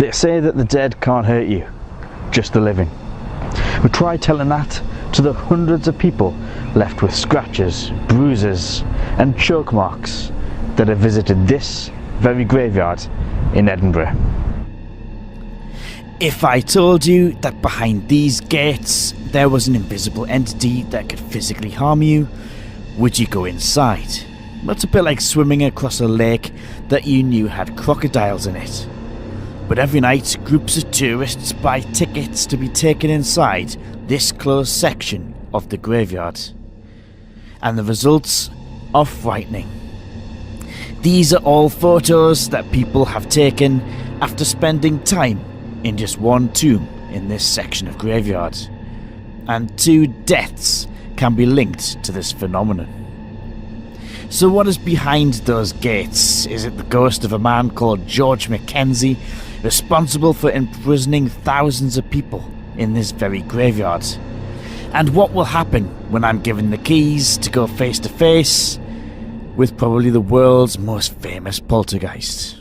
They say that the dead can't hurt you, just the living. But try telling that to the hundreds of people left with scratches, bruises and choke marks that have visited this very graveyard in Edinburgh. If I told you that behind these gates there was an invisible entity that could physically harm you, would you go inside? It's a bit like swimming across a lake that you knew had crocodiles in it. But every night, groups of tourists buy tickets to be taken inside this closed section of the graveyard. And the results are frightening. These are all photos that people have taken after spending time in just one tomb in this section of graveyard. And 2 deaths can be linked to this phenomenon. So what is behind those gates? Is it the ghost of a man called George Mackenzie, responsible for imprisoning thousands of people in this very graveyard? And what will happen when I'm given the keys to go face to face with probably the world's most famous poltergeist?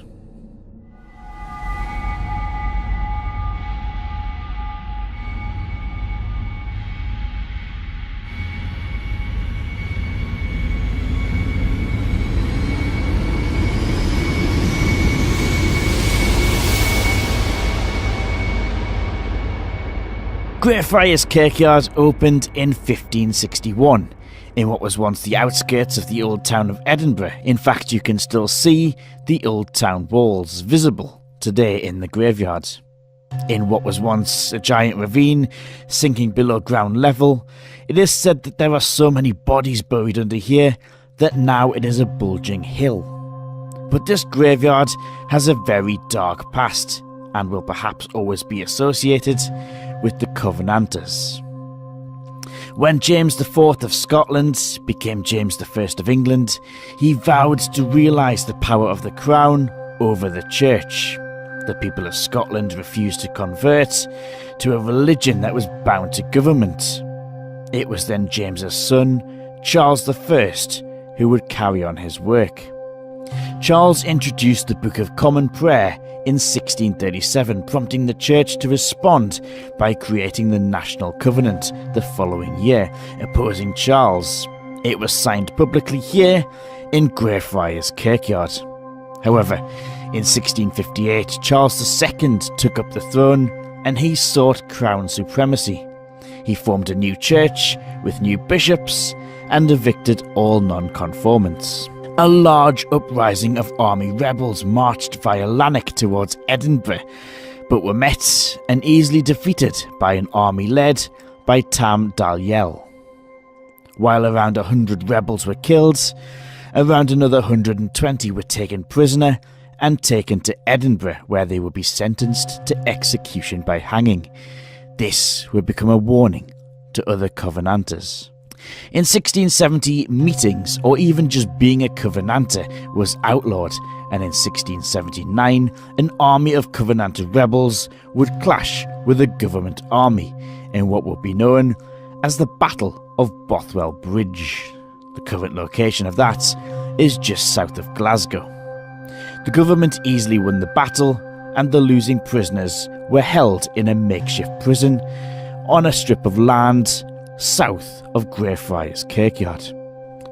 Greyfriars Kirkyard opened in 1561 in what was once the outskirts of the old town of Edinburgh. In fact, you can still see the old town walls visible today in the graveyard. In what was once a giant ravine sinking below ground level, it is said that there are so many bodies buried under here that now it is a bulging hill. But this graveyard has a very dark past and will perhaps always be associated with the Covenanters. When James IV of Scotland became James I of England, he vowed to realise the power of the crown over the church. The people of Scotland refused to convert to a religion that was bound to government. It was then James's son, Charles I, who would carry on his work. Charles introduced the Book of Common Prayer in 1637, prompting the church to respond by creating the National Covenant the following year, opposing Charles. It was signed publicly here in Greyfriars Kirkyard. However, in 1658, Charles II took up the throne and he sought crown supremacy. He formed a new church with new bishops and evicted all non-conformants. A large uprising of army rebels marched via Lanark towards Edinburgh, but were met and easily defeated by an army led by Tam Dalyell. While around 100 rebels were killed, around another 120 were taken prisoner and taken to Edinburgh, where they would be sentenced to execution by hanging. This would become a warning to other Covenanters. In 1670, meetings, or even just being a Covenanter, was outlawed, and in 1679, an army of Covenanter rebels would clash with a government army in what would be known as the Battle of Bothwell Bridge. The current location of that is just south of Glasgow. The government easily won the battle, and the losing prisoners were held in a makeshift prison on a strip of land south of Greyfriars Kirkyard.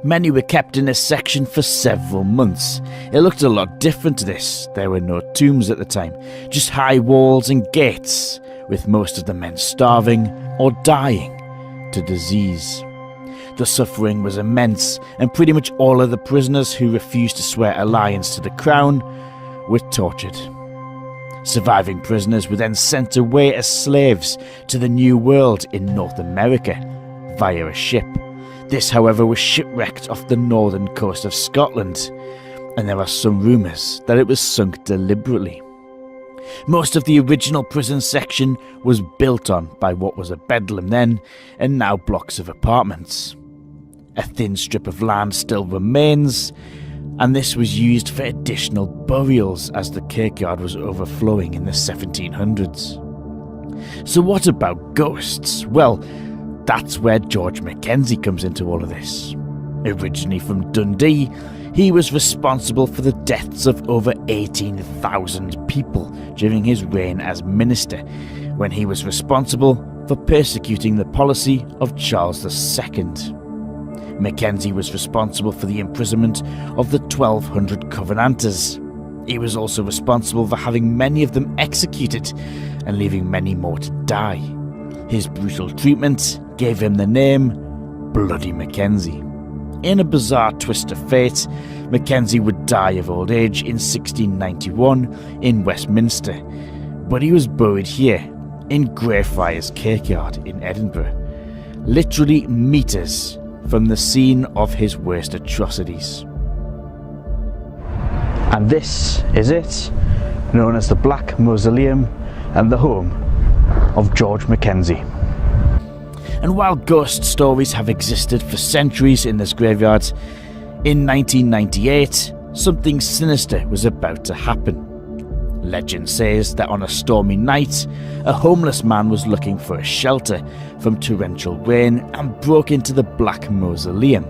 Many were kept in this section for several months. It looked a lot different to this. There were no tombs at the time, just high walls and gates, with most of the men starving or dying to disease. The suffering was immense, and pretty much all of the prisoners who refused to swear allegiance to the crown were tortured. Surviving prisoners were then sent away as slaves to the New World in North America via a ship. This, however, was shipwrecked off the northern coast of Scotland, and there are some rumours that it was sunk deliberately. Most of the original prison section was built on by what was a bedlam then, and now blocks of apartments. A thin strip of land still remains, and this was used for additional burials as the kirkyard was overflowing in the 1700s. So what about ghosts? Well, that's where George Mackenzie comes into all of this. Originally from Dundee, He was responsible for the deaths of over 18,000 people during his reign as minister, when he was responsible for persecuting the policy of Charles II. Mackenzie was responsible for the imprisonment of the 1,200 Covenanters. He was also responsible for having many of them executed and leaving many more to die. His brutal treatment gave him the name Bloody Mackenzie. In a bizarre twist of fate, Mackenzie would die of old age in 1691 in Westminster, but he was buried here in Greyfriars Kirkyard in Edinburgh, literally metres from the scene of his worst atrocities. And this is it, known as the Black Mausoleum and the home of George Mackenzie. And while ghost stories have existed for centuries in this graveyard, in 1998, something sinister was about to happen. Legend says that on a stormy night, a homeless man was looking for a shelter from torrential rain and broke into the Black Mausoleum,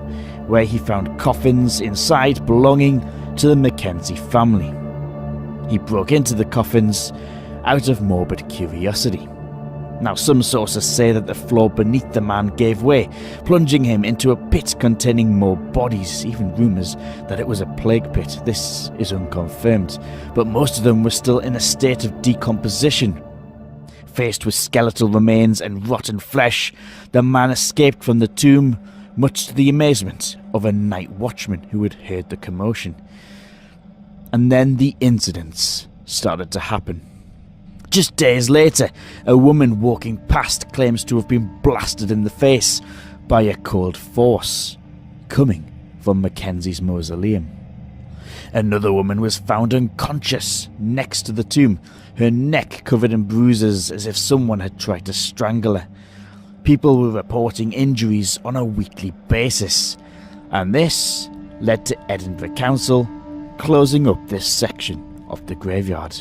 where he found coffins inside belonging to the Mackenzie family. He broke into the coffins out of morbid curiosity. Now, some sources say that the floor beneath the man gave way, plunging him into a pit containing more bodies, even rumours that it was a plague pit. This is unconfirmed, but most of them were still in a state of decomposition. Faced with skeletal remains and rotten flesh, the man escaped from the tomb, much to the amazement of a night watchman who had heard the commotion. And then the incidents started to happen. Just days later, a woman walking past claims to have been blasted in the face by a cold force, coming from Mackenzie's mausoleum. Another woman was found unconscious next to the tomb, her neck covered in bruises as if someone had tried to strangle her. People were reporting injuries on a weekly basis, and this led to Edinburgh Council closing up this section of the graveyard.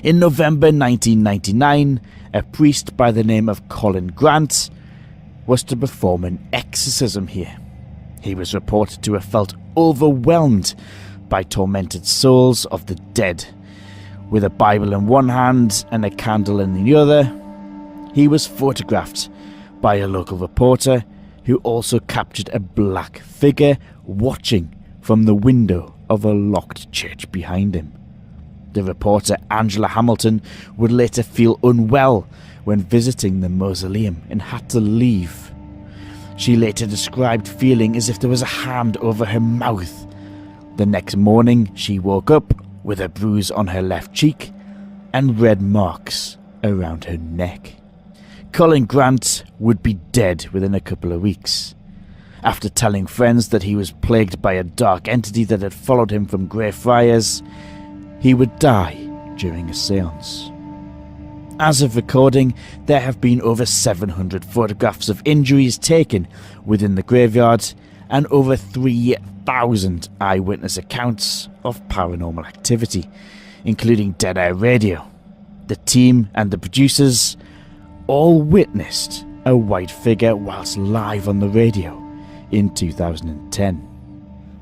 In November 1999, a priest by the name of Colin Grant was to perform an exorcism here. He was reported to have felt overwhelmed by tormented souls of the dead. With a Bible in one hand and a candle in the other, he was photographed by a local reporter who also captured a black figure watching from the window of a locked church behind him. The reporter Angela Hamilton would later feel unwell when visiting the mausoleum and had to leave. She later described feeling as if there was a hand over her mouth. The next morning, she woke up with a bruise on her left cheek and red marks around her neck. Colin Grant would be dead within a couple of weeks. After telling friends that he was plagued by a dark entity that had followed him from Greyfriars, he would die during a seance. As of recording, there have been over 700 photographs of injuries taken within the graveyard and over 3,000 eyewitness accounts of paranormal activity, including Dead Air Radio. The team and the producers all witnessed a white figure whilst live on the radio in 2010.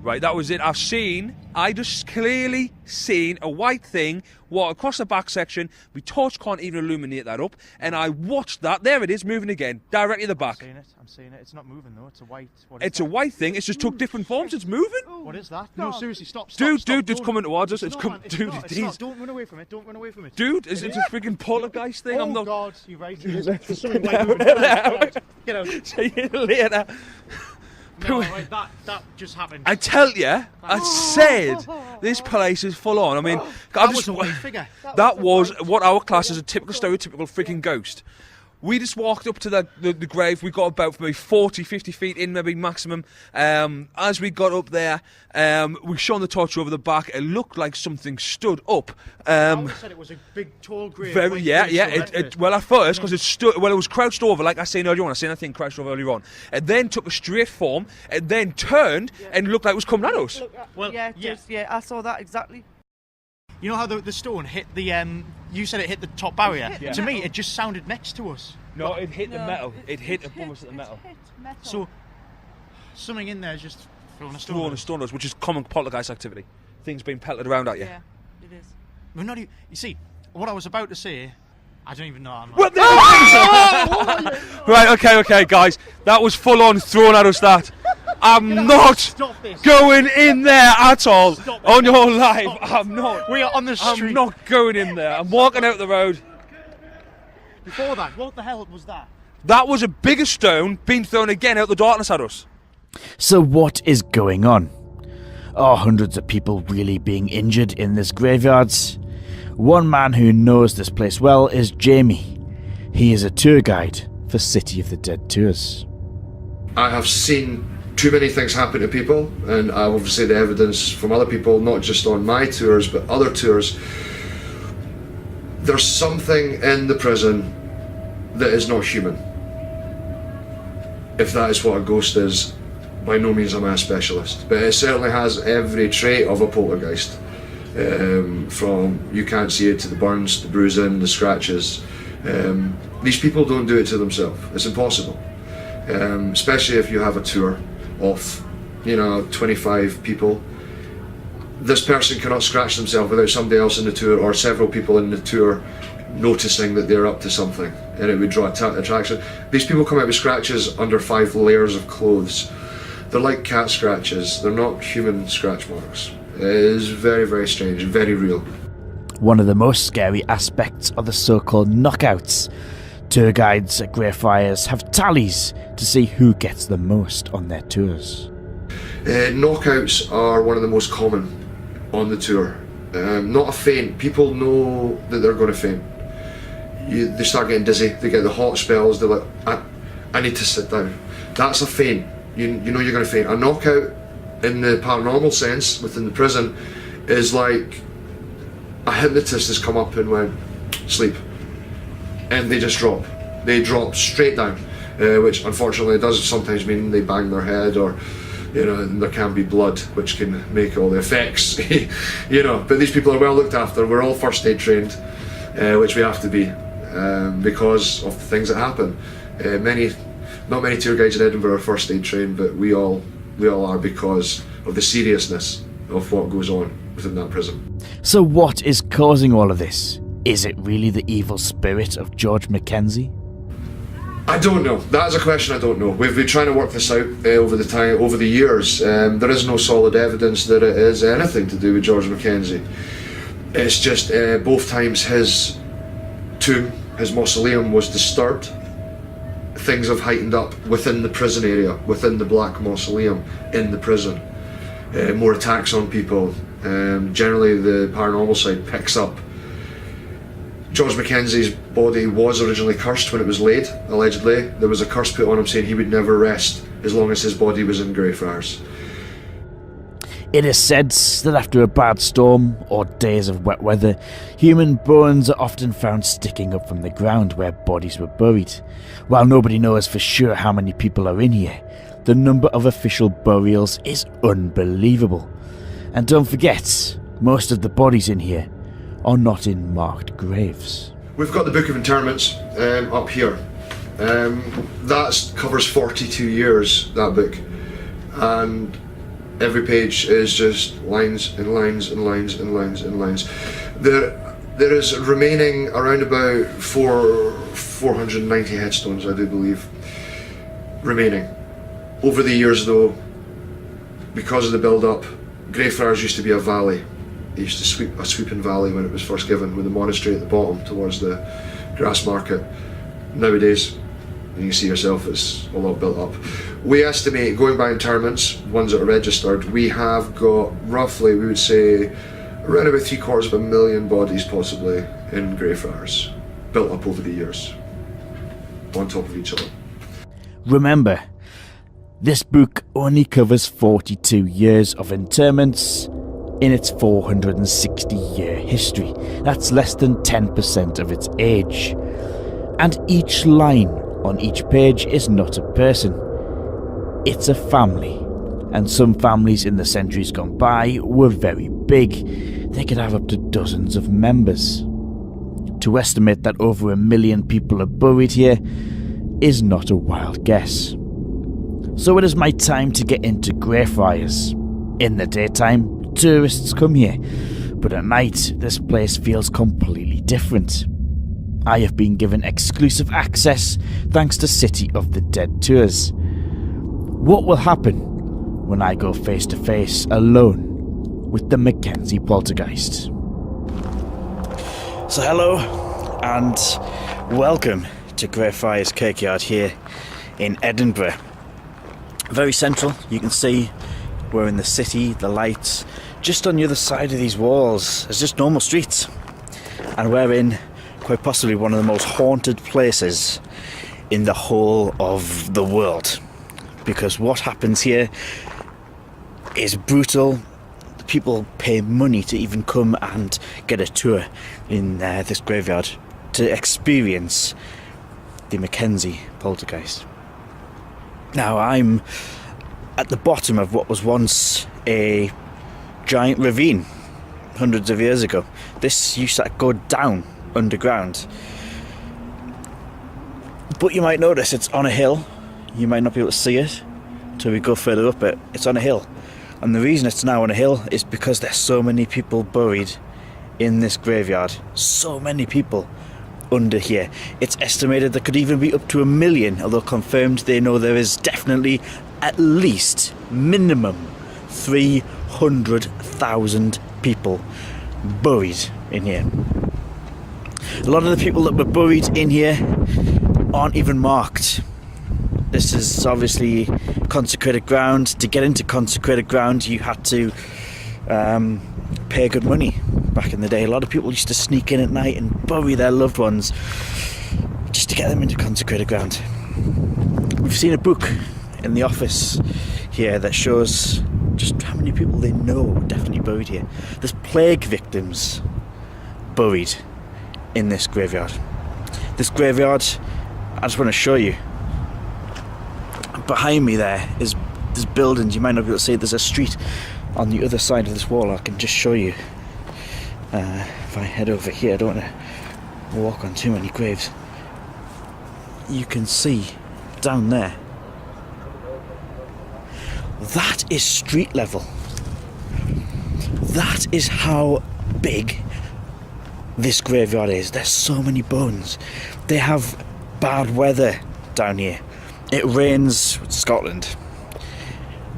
Right, that was it. I just clearly seen a white thing walk across the back section. My torch can't even illuminate that up. And I watched that. There it is, moving again, directly at the back. I'm seeing it. It's not moving though. It's a white. It's a white thing. It's just took different forms. It's moving. What is that? No, seriously, stop. Dude, Stop, it's coming towards us. It's coming. Dude, it is. Don't run away from it. Don't run away from it. Dude, it's a freaking poltergeist thing. Oh I'm not. God, you're right. There's something white moving. Get out. See you later. No, right, that just happened. I tell you, I said this place is full on. I mean, that was a white figure. That was what our class is a typical stereotypical freaking ghost. We just walked up to the grave. We got about maybe 40, 50 feet in, maybe maximum. As we got up there, we shone the torch over the back. It looked like something stood up. I always said it was a big, tall grave. Well, at first, because it stood. Well, it was crouched over, like I seen earlier on. I seen that thing crouched over earlier on. It then took a straight form. It then turned and looked like it was coming at us. Well, yeah, I saw that exactly. You know how the stone hit the you said it hit the top barrier. To me, it just sounded next to us. No, it hit the metal. It hit above us at the metal. So something in there just throwing a stone at us, which is common poltergeist activity. Things being pelted around at you. Yeah, it is. We're not. You see, what I was about to say, I don't even know. I'm not. What the Right, okay, guys. That was full on thrown at us, that. I'm not going in there at all. On your life, I'm not. We are on the street. I'm not going in there. I'm walking out the road. Before that, what the hell was that? That was a bigger stone being thrown again out the darkness at us. So what is going on? Are hundreds of people really being injured in this graveyard? One man who knows this place well is Jamie. He is a tour guide for City of the Dead tours. I have seen too many things happen to people, and I obviously the evidence from other people, not just on my tours but other tours. There's something in the prison that is not human. If that is what a ghost is, by no means am I a specialist, but it certainly has every trait of a poltergeist. From you can't see it to the burns, the bruising, the scratches. These people don't do it to themselves. It's impossible. Especially if you have a tour of 25 people. This person cannot scratch themselves without somebody else in the tour or several people in the tour noticing that they're up to something, and it would draw attraction. These people come out with scratches under 5 layers of clothes. They're like cat scratches, they're not human scratch marks. It is very, very strange, very real. One of the most scary aspects are the so-called knockouts. Tour guides at Greyfriars have tallies to see who gets the most on their tours. Knockouts are one of the most common on the tour. Not a faint. People know that they're going to faint. They start getting dizzy, they get the hot spells, they're like, I need to sit down. That's a faint. You know you're going to faint. A knockout, in the paranormal sense, within the prison, is like a hypnotist has come up and went, sleep. And they just drop. They drop straight down, which unfortunately does sometimes mean they bang their head, or there can be blood, which can make all the effects. But these people are well looked after. We're all first aid trained, which we have to be, because of the things that happen. Not many tour guides in Edinburgh are first aid trained, but we all are, because of the seriousness of what goes on within that prison. So what is causing all of this? Is it really the evil spirit of George Mackenzie? I don't know. That is a question I don't know. We've been trying to work this out over the years. There is no solid evidence that it is anything to do with George Mackenzie. It's just both times his tomb, his mausoleum, was disturbed. Things have heightened up within the prison area, within the Black Mausoleum in the prison. More attacks on people. Generally the paranormal side picks up. George Mackenzie's body was originally cursed when it was laid, allegedly. There was a curse put on him saying he would never rest as long as his body was in Greyfriars. It is said that after a bad storm or days of wet weather, human bones are often found sticking up from the ground where bodies were buried. While nobody knows for sure how many people are in here, the number of official burials is unbelievable. And don't forget, most of the bodies in here are not in marked graves. We've got the Book of Interments up here. That covers 42 years, that book. And every page is just lines and lines and lines and lines and lines. There is remaining around about 490 headstones, I do believe, remaining. Over the years though, because of the build-up, Greyfriars used to be a valley. It used to sweep a sweeping valley when it was first given, with the monastery at the bottom towards the grass market. Nowadays, you can see yourself, it's a lot built up. We estimate, going by interments, ones that are registered, we have got roughly, we would say, around about 750,000 bodies possibly in Greyfriars, built up over the years, on top of each other. Remember, this book only covers 42 years of interments in its 460-year history. That's less than 10% of its age. And each line on each page is not a person. It's a family. And some families in the centuries gone by were very big. They could have up to dozens of members. To estimate that over 1 million people are buried here is not a wild guess. So it is my time to get into Greyfriars. In the daytime, tourists come here, but at night, this place feels completely different. I have been given exclusive access thanks to City of the Dead tours. What will happen when I go face to face alone with the Mackenzie Poltergeist? So hello and welcome to Greyfriars Kirkyard here in Edinburgh. Very central, you can see we're in the city, the lights. Just on the other side of these walls is just normal streets. And we're in quite possibly one of the most haunted places in the whole of the world. Because what happens here is brutal. People pay money to even come and get a tour in this graveyard to experience the Mackenzie Poltergeist. Now I'm at the bottom of what was once a giant ravine hundreds of years ago. This used to go down underground. But you might notice it's on a hill. You might not be able to see it until we go further up it. It's on a hill. And the reason it's now on a hill is because there's so many people buried in this graveyard. So many people under here. It's estimated there could even be up to 1 million, although confirmed they know there is definitely at least minimum 300,000 people buried in here. A lot of the people that were buried in here aren't even marked. This is obviously consecrated ground. To get into consecrated ground you had to pay good money back in the day. A lot of people used to sneak in at night and bury their loved ones just to get them into consecrated ground. We've seen a book in the office here that shows just how many people they know definitely buried here. There's plague victims buried in this graveyard. This graveyard, I just want to show you. Behind me there's buildings, you might not be able to see it. There's a street on the other side of this wall. I can just show you. If I head over here, I don't want to walk on too many graves. You can see down there. That is street level. That is how big this graveyard is. There's so many bones. They have bad weather down here. It rains, it's Scotland.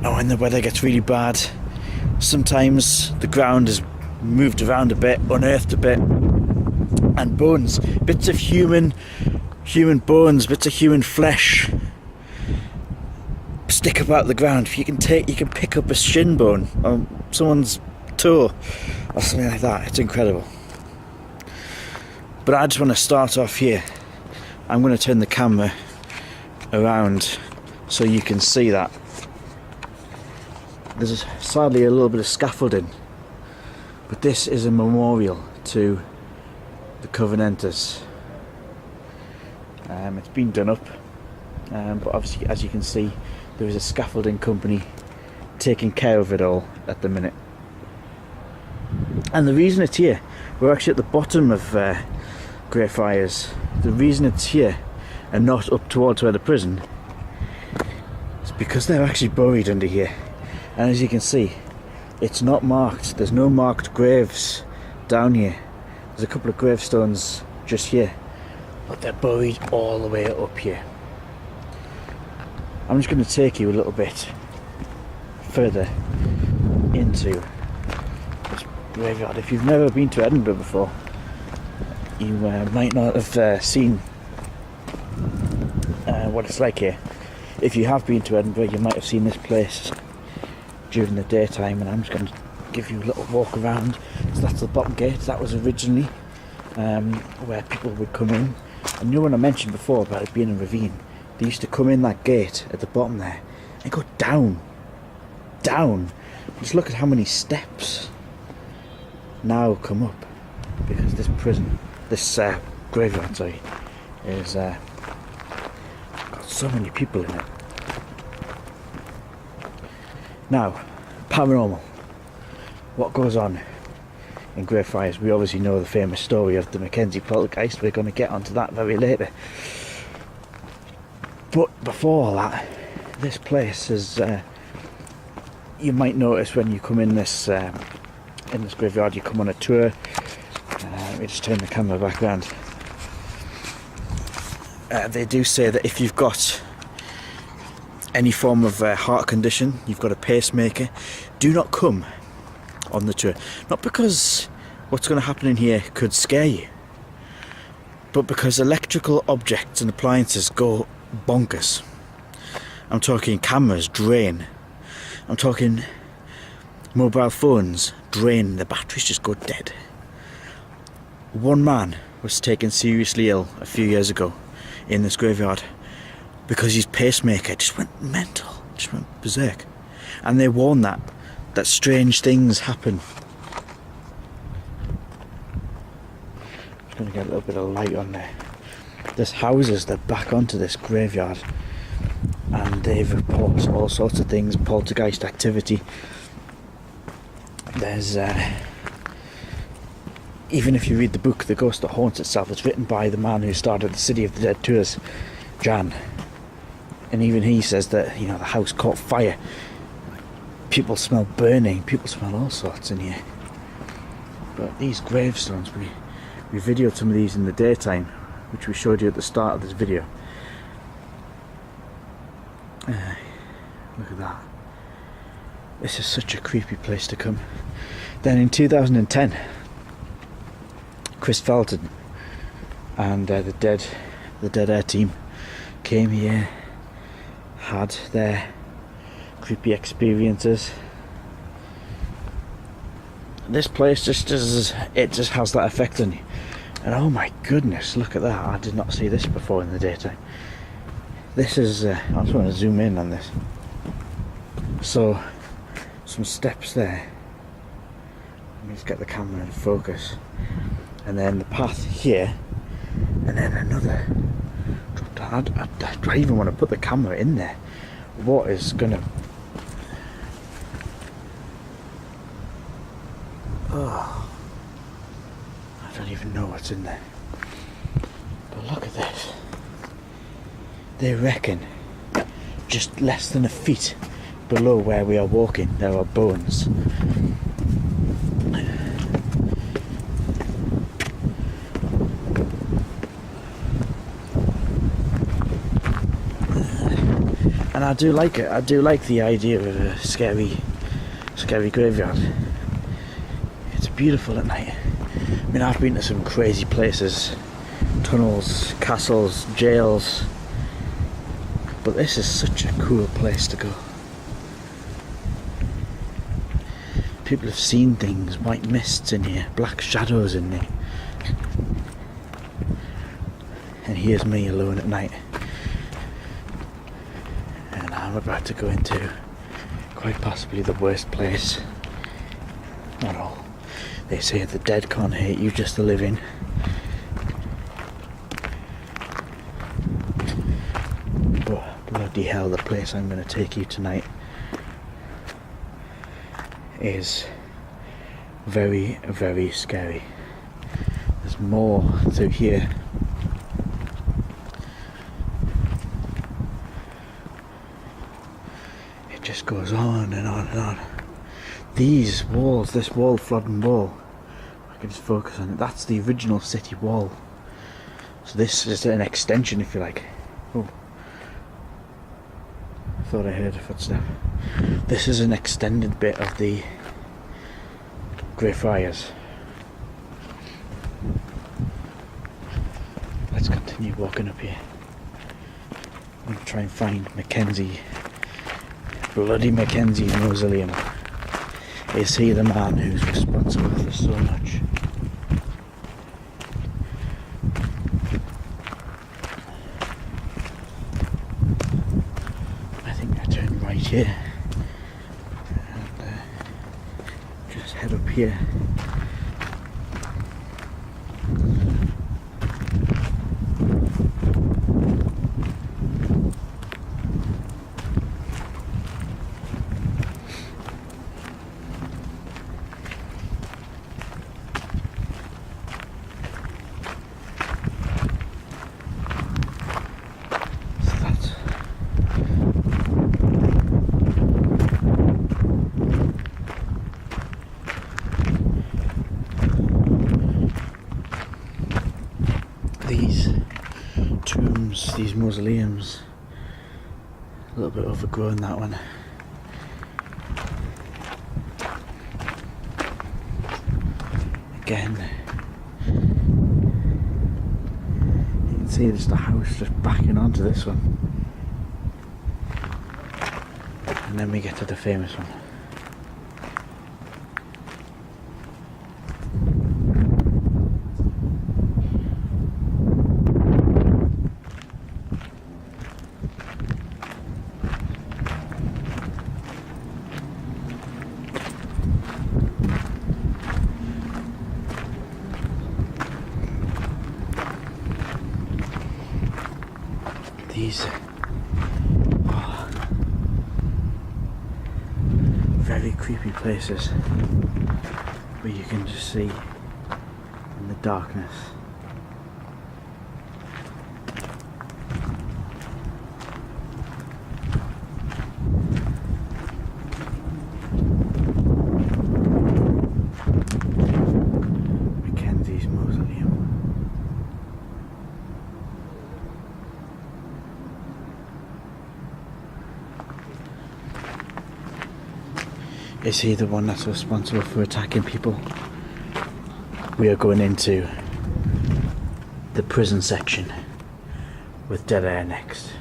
Now when the weather gets really bad, sometimes the ground is moved around a bit, unearthed a bit, and bones, bits of human bones, bits of human flesh stick up out of the ground. You can pick up a shin bone on someone's toe or something like that. It's incredible. But I just want to start off here. I'm going to turn the camera around so you can see that. There's sadly a little bit of scaffolding, but this is a memorial to the Covenanters. It's been done up, but obviously, as you can see, there is a scaffolding company taking care of it all at the minute. And the reason it's here, we're actually at the bottom of Greyfriars. The reason it's here and not up towards where the prison is because they're actually buried under here. And as you can see, it's not marked. There's no marked graves down here. There's a couple of gravestones just here, but they're buried all the way up here. I'm just going to take you a little bit further into this graveyard. If you've never been to Edinburgh before, you might not have seen what it's like here. If you have been to Edinburgh, you might have seen this place during the daytime, and I'm just going to give you a little walk around. So that's the bottom gate. That was originally where people would come in. And you know when I mentioned before about it being a ravine, they used to come in that gate at the bottom there and go down. Just look at how many steps now come up, because this graveyard, is got so many people in it. Now, paranormal. What goes on in Greyfriars? We obviously know the famous story of the Mackenzie Poltergeist. We're going to get onto that very later. But before all that, this place is, you might notice when you come in this graveyard, you come on a tour. Let me just turn the camera back around. They do say that if you've got any form of heart condition, you've got a pacemaker, do not come on the tour. Not because what's going to happen in here could scare you, but because electrical objects and appliances go bonkers. I'm talking cameras drain. I'm talking mobile phones drain. The batteries just go dead. One man was taken seriously ill a few years ago in this graveyard because his pacemaker just went mental, just went berserk. And they warn that strange things happen. I'm going to get a little bit of light on there. There's houses that back onto this graveyard, and they've reported all sorts of things, poltergeist activity. There's even if you read the book The Ghost That Haunts Itself, it's written by the man who started the City of the Dead tours, Jan, and even he says that, you know, the house caught fire, people smell burning, people smell all sorts in here. But these gravestones, we videoed some of these in the daytime, which we showed you at the start of this video. Look at that. This is such a creepy place to come. Then in 2010, Chris Felton and the Dead Air team came here, had their creepy experiences. This place just has that effect on you. And oh my goodness, look at that. I did not see this before in the daytime. This is, I just want to zoom in on this. So, some steps there. Let me just get the camera in focus. And then the path here, and then another drop down. Do I even want to put the camera in there? What is gonna... Oh, I don't even know what's in there. But look at this. They reckon just less than a feet below where we are walking there are bones. And I do like it. I do like the idea of a scary graveyard. It's beautiful at night. I mean, I've been to some crazy places, tunnels, castles, jails, but this is such a cool place to go. People have seen things, white mists in here, black shadows in there. And here's me alone at night. And I'm about to go into quite possibly the worst place. Not all. They say the dead can't hate you, just the living. But bloody hell, the place I'm going to take you tonight is very, very scary. There's more through here. It just goes on and on and on. These walls, this wall, Flodden Wall, I can just focus on it, that's the original city wall. So this is an extension, if you like. Oh, I thought I heard a footstep. This is an extended bit of the Greyfriars. Let's continue walking up here. I'm going to try and find Mackenzie. Bloody Mackenzie's mausoleum. Is he the man who's responsible for so much? I think I turn right here and just head up here. Just these mausoleums. A little bit overgrown, that one. Again, you can see there's the house just backing onto this one. And then we get to the famous one. These very creepy places where you can just see in the darkness. Mackenzie's mausoleum. Is he the one that's responsible for attacking people? We are going into the prison section with dead air next.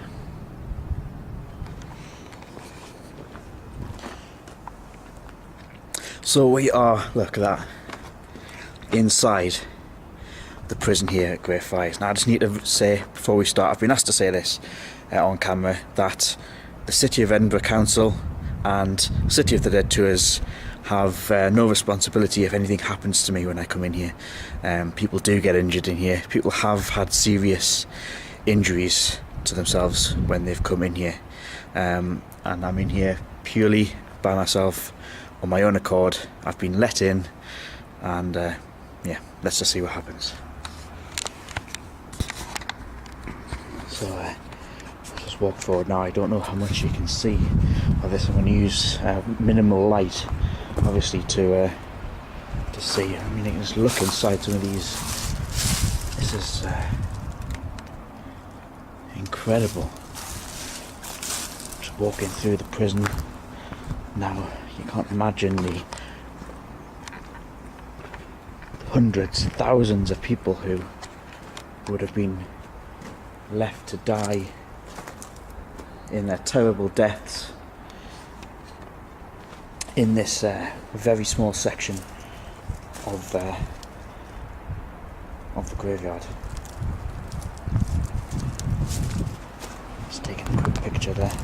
So we are, look at that, inside the prison here at Greyfriars. Now I just need to say before we start, I've been asked to say this on camera, that the City of Edinburgh Council and City of the Dead Tours have no responsibility if anything happens to me when I come in here. People do get injured in here. People have had serious injuries to themselves when they've come in here. And I'm in here purely by myself, on my own accord. I've been let in, and yeah, let's just see what happens. So let's just walk forward now. I don't know how much you can see of this. I'm going to use minimal light, obviously, to see. I mean, you can just look inside some of these. This is incredible. Just walking through the prison now. You can't imagine the hundreds, thousands of people who would have been left to die in their terrible deaths in this very small section of the graveyard. Just taking a quick picture there.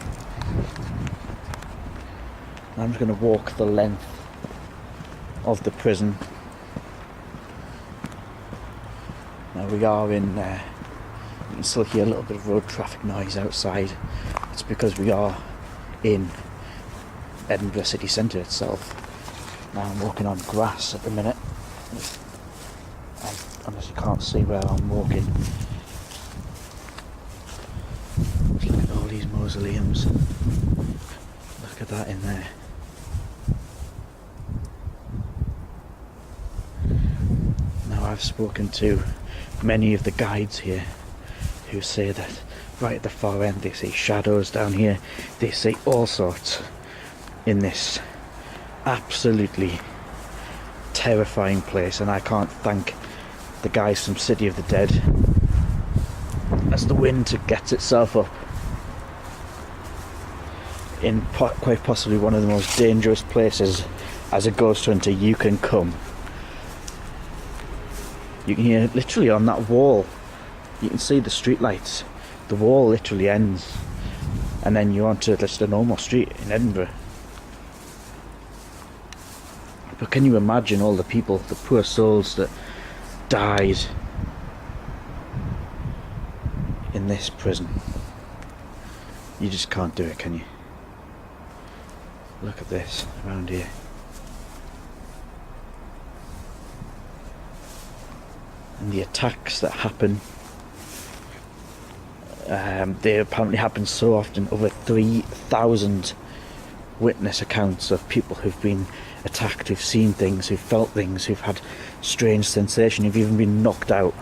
I'm just going to walk the length of the prison. Now we are in, you can still hear a little bit of road traffic noise outside. It's because we are in Edinburgh city centre itself. Now I'm walking on grass at the minute. I honestly can't see where I'm walking. Just look at all these mausoleums. Look at that in there. Now I've spoken to many of the guides here who say that right at the far end they see shadows down here, they see all sorts in this absolutely terrifying place, and I can't thank the guys from City of the Dead as the wind gets itself up in quite possibly one of the most dangerous places as a ghost hunter you can come. You can hear literally on that wall, you can see the street lights. The wall literally ends, and then you're onto just a normal street in Edinburgh. But can you imagine all the people, the poor souls that died in this prison? You just can't do it, can you? Look at this around here. And the attacks that happen, they apparently happen so often. Over 3,000 witness accounts of people who've been attacked, who've seen things, who've felt things, who've had strange sensation, who've even been knocked out.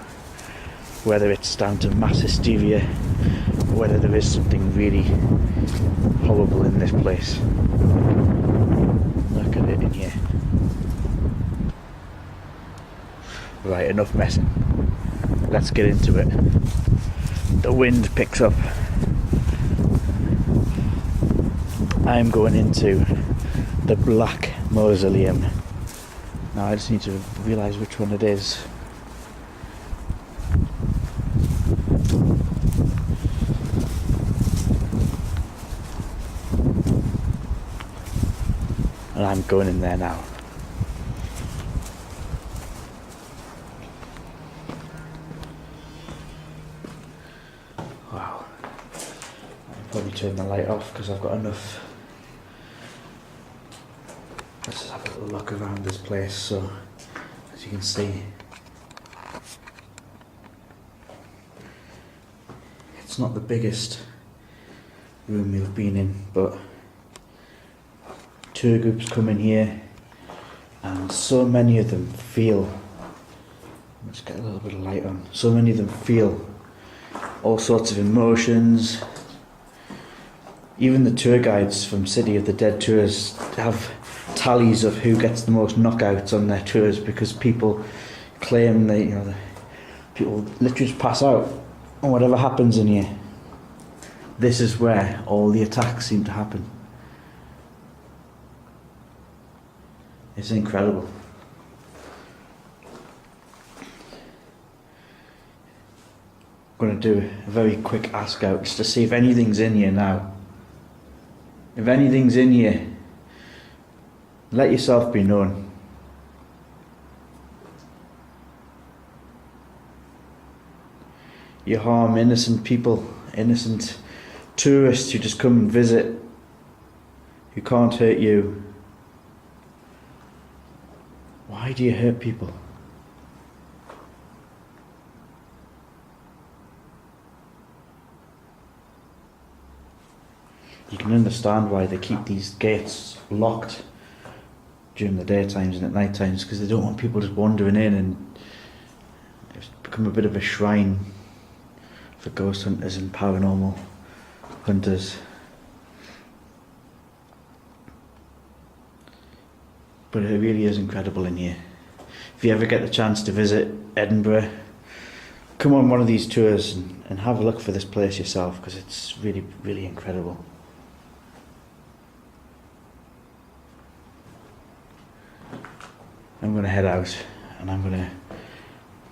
Whether it's down to mass hysteria whether there is something really horrible in this place. Look at it in here. Right, enough messing. Let's get into it. The wind picks up. I'm going into the Black Mausoleum. Now I just need to realise which one it is. And I'm going in there now. Wow. I'll probably turn the light off because I've got enough. Let's just have a little look around this place. So, as you can see, it's not the biggest room we've been in, but tour groups come in here and so many of them feel, let's get a little bit of light on, so many of them feel all sorts of emotions. Even the tour guides from City of the Dead tours have tallies of who gets the most knockouts on their tours, because people claim that, you know, the people literally just pass out and whatever happens in here. This is where all the attacks seem to happen. It's incredible. I'm going to do a very quick ask out just to see if anything's in here now. If anything's in here, let yourself be known. You harm innocent people, innocent tourists who just come and visit, who can't hurt you. Why do you hurt people? You can understand why they keep these gates locked during the daytimes and at night times, because they don't want people just wandering in, and it's become a bit of a shrine for ghost hunters and paranormal hunters. But it really is incredible in here. If you ever get the chance to visit Edinburgh, come on one of these tours and have a look for this place yourself, because it's really, really incredible. I'm going to head out and I'm going to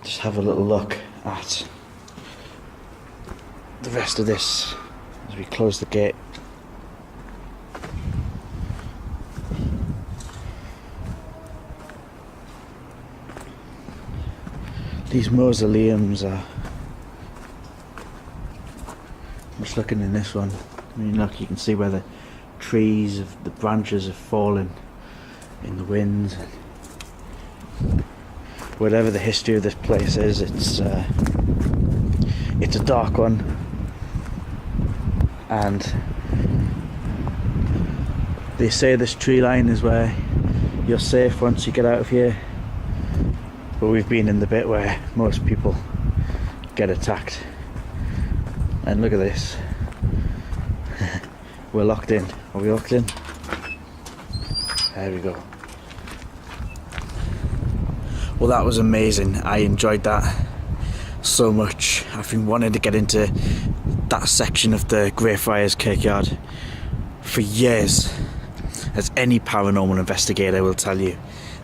just have a little look at the rest of this as we close the gate. These mausoleums are, I'm just looking in this one, I mean look, you can see where the trees, the branches have fallen in the wind. Whatever the history of this place is, it's a dark one, and they say this tree line is where you're safe once you get out of here, but we've been in the bit where most people get attacked. And look at this. We're locked in. Are we locked in? There we go. Well, that was amazing. I enjoyed that so much. I've been wanting to get into that section of the Greyfriars Kirkyard for years. As any paranormal investigator will tell you,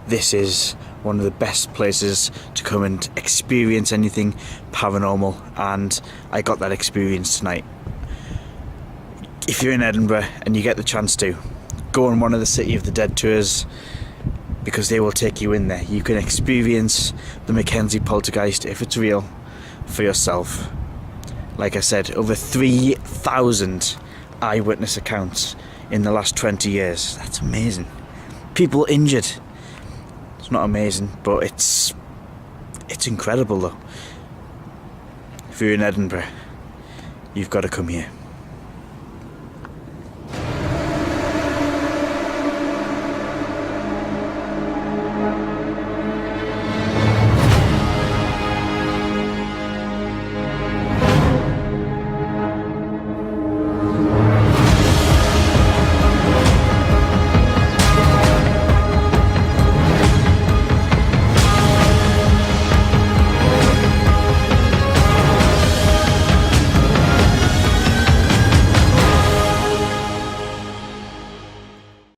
this is one of the best places to come and experience anything paranormal, and I got that experience tonight. If you're in Edinburgh and you get the chance to, go on one of the City of the Dead tours, because they will take you in there. You can experience the Mackenzie Poltergeist, if it's real, for yourself. Like I said, over 3,000 eyewitness accounts in the last 20 years. That's amazing. People injured. It's not amazing, but it's incredible though. If you're in Edinburgh, you've got to come here.